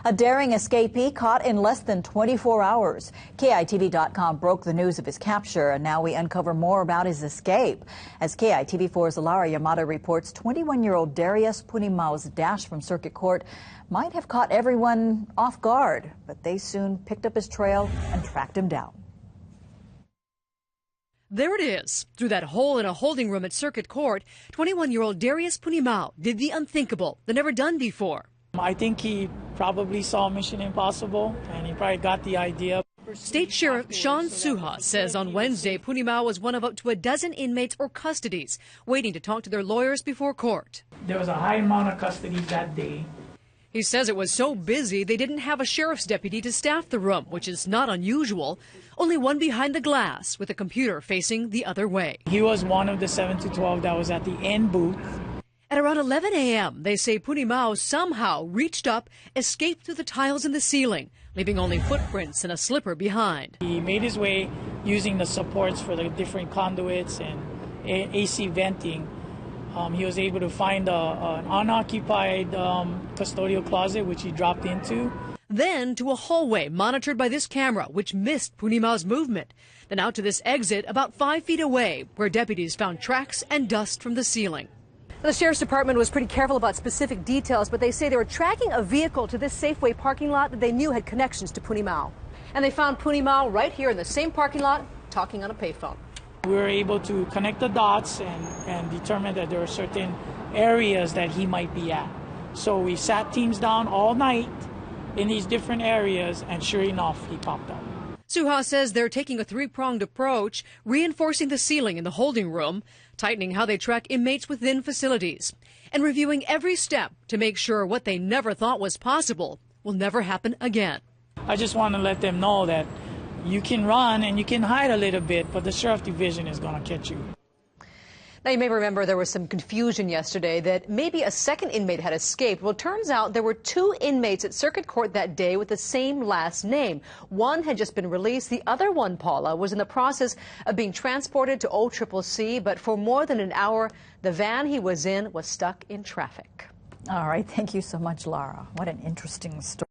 A daring escapee caught in less than 24 hours. KITV.com broke the news of his capture, and now we uncover more about his escape. As KITV4's Lara Yamada reports, 21-year-old Darius Punimao's dash from circuit court might have caught everyone off guard, but they soon picked up his trail and tracked him down. There it is. Through that hole in a holding room at Circuit Court, 21-year-old Darius Punimao did the unthinkable, the never done before. I think he probably saw Mission Impossible, and he probably got the idea. State Sheriff Sean Suha says on Wednesday Punimao was one of up to a dozen inmates or custodies waiting to talk to their lawyers before court. There was a high amount of custody that day. He says it was so busy they didn't have a sheriff's deputy to staff the room, which is not unusual. Only one behind the glass with a computer facing the other way. He was one of the 7 to 12 that was at the end booth. At around 11 a.m., they say Punimao somehow reached up, escaped through the tiles in the ceiling, leaving only footprints and a slipper behind. He made his way using the supports for the different conduits and AC venting. He was able to find an unoccupied custodial closet, which he dropped into. Then to a hallway monitored by this camera, which missed Punimao's movement. Then out to this exit about 5 feet away, where deputies found tracks and dust from the ceiling. The Sheriff's Department was pretty careful about specific details, but they say they were tracking a vehicle to this Safeway parking lot that they knew had connections to Punimao. And they found Punimao right here in the same parking lot, talking on a payphone. We were able to connect the dots and determine that there are certain areas that he might be at. So we sat teams down all night in these different areas, and sure enough, he popped up. Suha says they're taking a three-pronged approach, reinforcing the ceiling in the holding room, tightening how they track inmates within facilities, and reviewing every step to make sure what they never thought was possible will never happen again. I just want to let them know that you can run and you can hide a little bit, but the Sheriff Division is going to catch you. Now, you may remember there was some confusion yesterday that maybe a second inmate had escaped. Well, it turns out there were 2 inmates at Circuit Court that day with the same last name. One had just been released. The other one, Paula, was in the process of being transported to OCCC, but for more than an hour, the van he was in was stuck in traffic. All right. Thank you so much, Lara. What an interesting story.